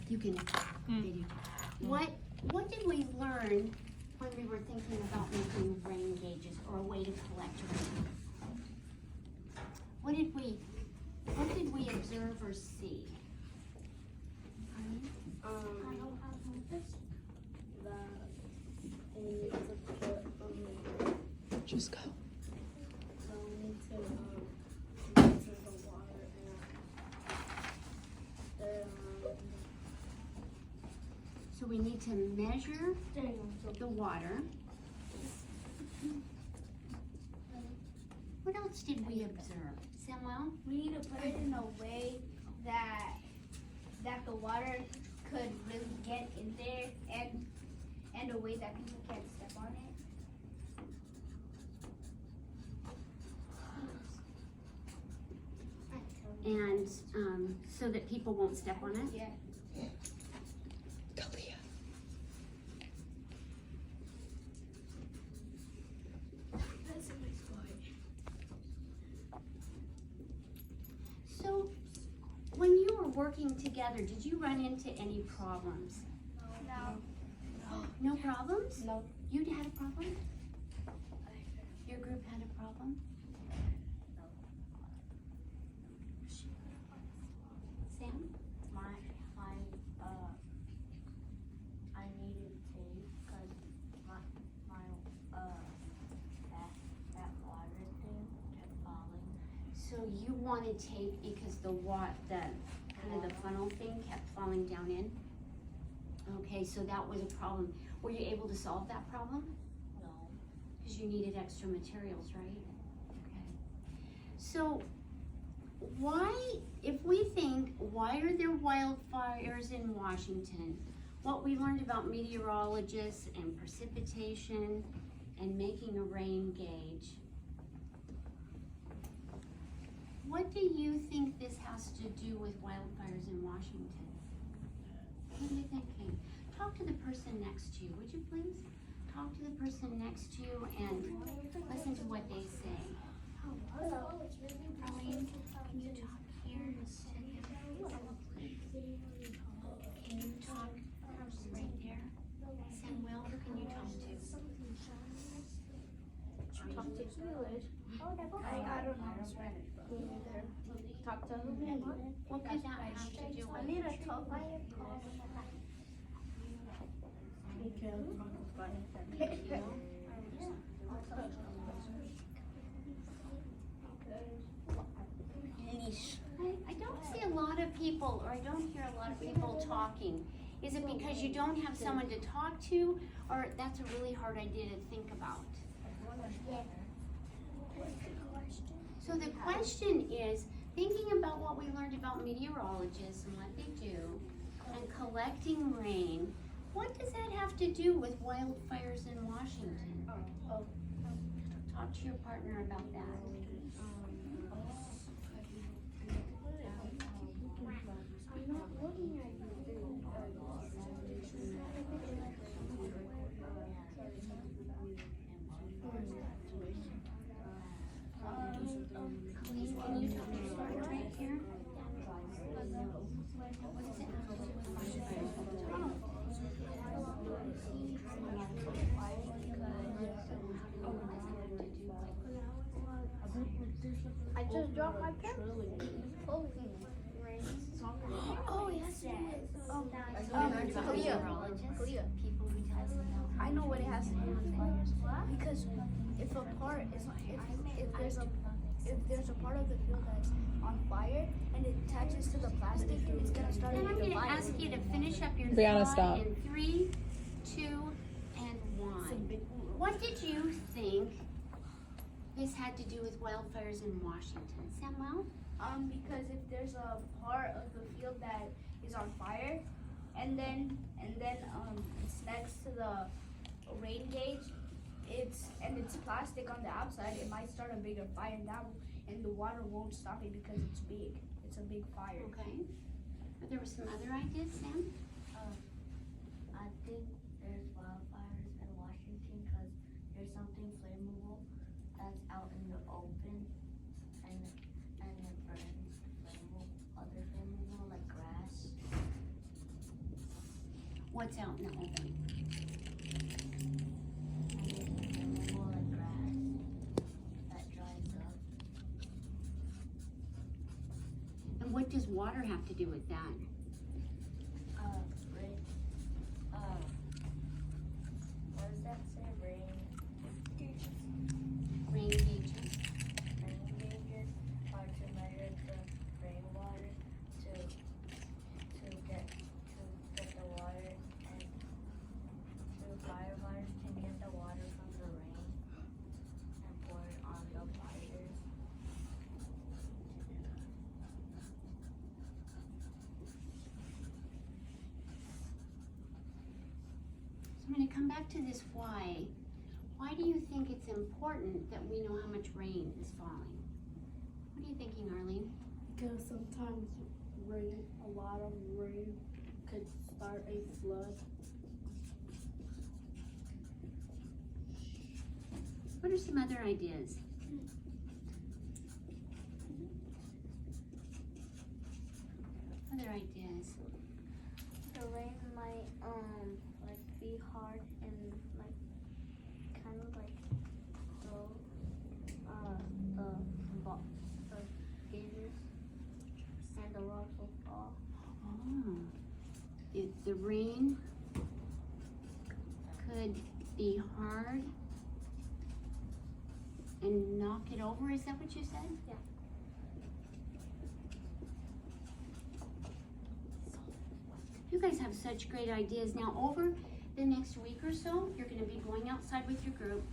You can video. What did we learn when we were thinking about making rain gauges or a way to collect rain? What did we observe or see? Just go. So we need to measure the water. What else did we observe? Samuel? We need to put it in a way that the water could really get in there and a way that people can't step on it. And so that people won't step on it? Yeah. Kalia. So when you were working together, did you run into any problems? No. No problems? No. You had a problem? Your group had a problem? Sam? I needed tape because that water thing kept falling. So you wanted tape because the kind of the funnel thing kept falling down in? Okay, so that was a problem. Were you able to solve that problem? No. Because you needed extra materials, right? Okay. So if we think, why are there wildfires in Washington? What we learned about meteorologists and precipitation and making a rain gauge. What do you think this has to do with wildfires in Washington? What are you thinking? Talk to the person next to you, would you please? Talk to the person next to you and listen to what they say. Arlene, can you talk here to him? Can you talk right there? Samuel, who can you talk to? Talk to English. I don't know Spanish. Talk to him. What could that have to do with? I need a talk. I don't see a lot of people, or I don't hear a lot of people talking. Is it because you don't have someone to talk to, or that's a really hard idea to think about? So the question is, thinking about what we learned about meteorologists and what they do, and collecting rain, what does that have to do with wildfires in Washington? Talk to your partner about that. Can you talk to your partner right here? What does it have to do with wildfires? I just dropped my pen. Oh, yes. Kalia. I know what it has to do with fires. Because if there's a part of the field that's on fire and it attaches to the plastic, it's gonna start a Then I'm fire. going to ask you to finish up your Brianna, thought stop. in 3, 2, and 1. What did you think this had to do with wildfires in Washington? Samuel? Because if there's a part of the field that is on fire, and then it's next to the rain gauge, it's plastic on the outside, it might start a bigger fire, and the water won't stop it because it's big. It's a big fire. Okay. But there were some other ideas, Sam? I think there's wildfires in Washington because there's something flammable that's out in the open, and it burns other flammable like grass. What's out in the open? Removal of grass that dries up. And what does water have to do with that? Rain. What does that say? Rain. Rain gauges. Rain gauges are to measure the rainwater to get the water, and firefighters can get the water from the rain and pour it on the fires. So I'm going to come back to this why. Why do you think it's important that we know how much rain is falling? What are you thinking, Arlene? Because sometimes rain, a lot of rain could start a flood. What are some other ideas? Other ideas? The rain might like be hard and like kind of like throw the gauges, and the rocks will fall. Oh, the rain could be hard and knock it over. Is that what you said? Yeah. You guys have such great ideas. Now, over the next week or so, you're going to be going outside with your group,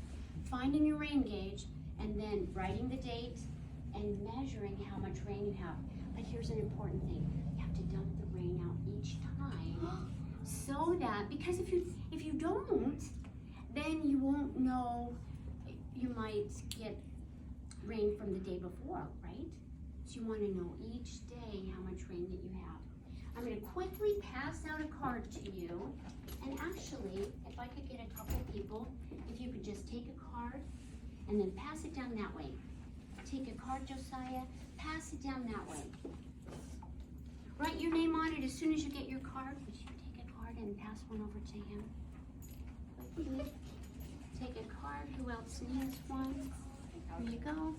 finding your rain gauge, and then writing the date and measuring how much rain you have. But here's an important thing. You have to dump the rain out each time so that, because if you don't, then you won't know, you might get rain from the day before, right? So you want to know each day how much rain that you have. I'm going to quickly pass out a card to you. And actually, if I could get a couple people, if you could just take a card and then pass it down that way. Take a card, Josiah, pass it down that way. Write your name on it as soon as you get your card. Would you take a card and pass one over to him? Quickly. Take a card. Who else needs one? There you go.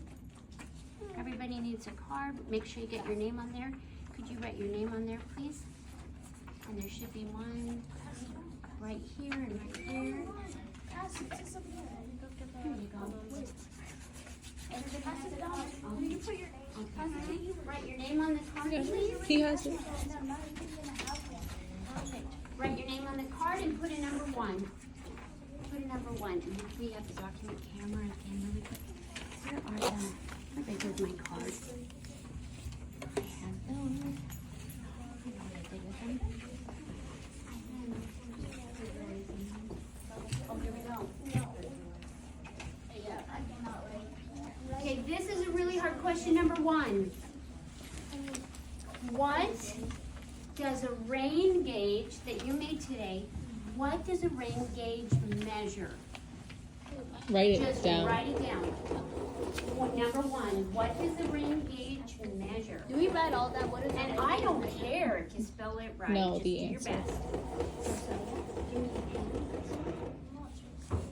Everybody needs a card. Make sure you get your name on there. Could you write your name on there, please? And there should be one right here and right here. Here you go. Okay. Write your name on the card, please. He has it. Perfect. Write your name on the card and put a number 1. Put a number 1. And we have the document camera again really quick. Where are them? Where are they with my cards? I have those. Oh, here we go. Okay, this is a really hard question. Number 1. What does a rain gauge that you made today, what does a rain gauge measure? Write it Just down. write it down. Number 1, what does the rain gauge measure? Do we write all that? What is And it? I don't care if you spell it right. No, Just the do your answer. best.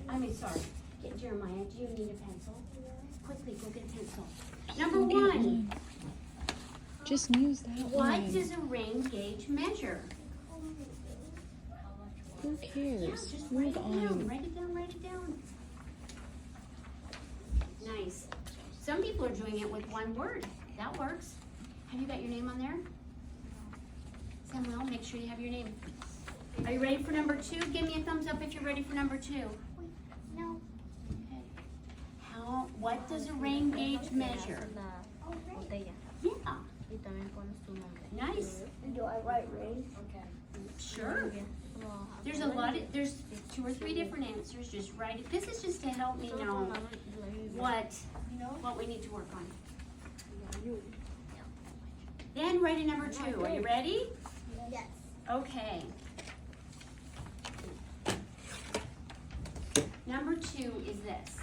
I mean, sorry. Get Jeremiah, do you need a pencil? Quickly, go get a pencil. Number 1, Just use that what one. does a rain gauge measure? Who Yeah, cares? just write Move it down, on. write it down, write it down. Nice. Some people are doing it with one word. That works. Have you got your name on there? Samuel, make sure you have your name. Are you ready for number 2? Give me a thumbs up if you're ready for number 2. No. Okay. What does a rain gauge measure? Yeah, Y también pones tu nombre. nice. Do I write rain? Okay. Sure. Well, There's 2 or 3 different answers. Just write it. This is just to help me know what we need to work on. Then write a number 2. Are you ready? Yes. Okay. Number 2 is this.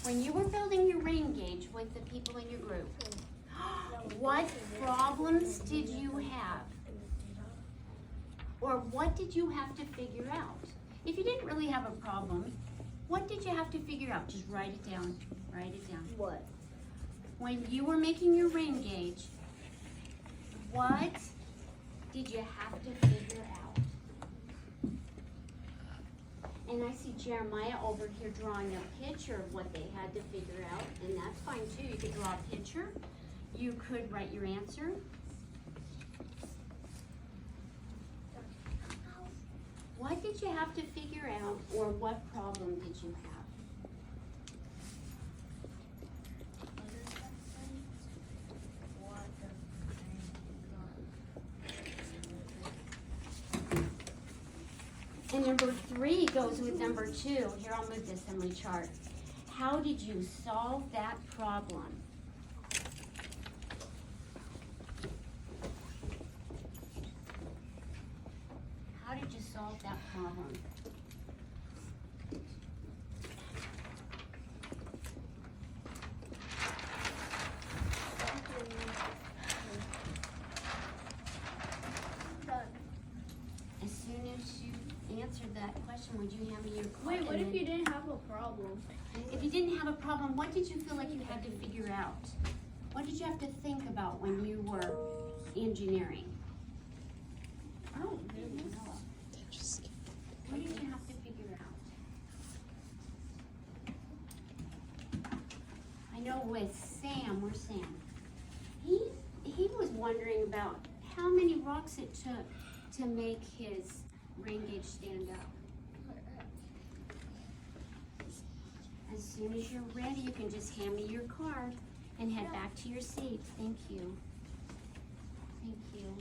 When you were building your rain gauge with the people in your group, what problems did you have? Or what did you have to figure out? If you didn't really have a problem, what did you have to figure out? Just write it down, write it down. What? When you were making your rain gauge, what did you have to figure out? And I see Jeremiah over here drawing a picture of what they had to figure out, and that's fine too. You could draw a picture. You could write your answer. What did you have to figure out, or what problem did you have? And number 3 goes with number 2. Here, I'll move this assembly chart. How did you solve that problem? How did you solve that problem? As soon as you answered that question, would you hand me your card? Wait, what And if then- you didn't have a problem? If you didn't have a problem, what did you feel like you had to figure out? What did you have to think about when you were engineering? I don't really know. What did you have to figure out? I know with Sam, where's Sam? He was wondering about how many rocks it took to make his rain gauge stand up. As soon as you're ready, you can just hand me your card and head back to your seat. Thank you. Thank you.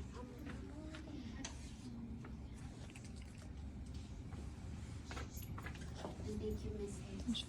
And thank you, Miss Hayes.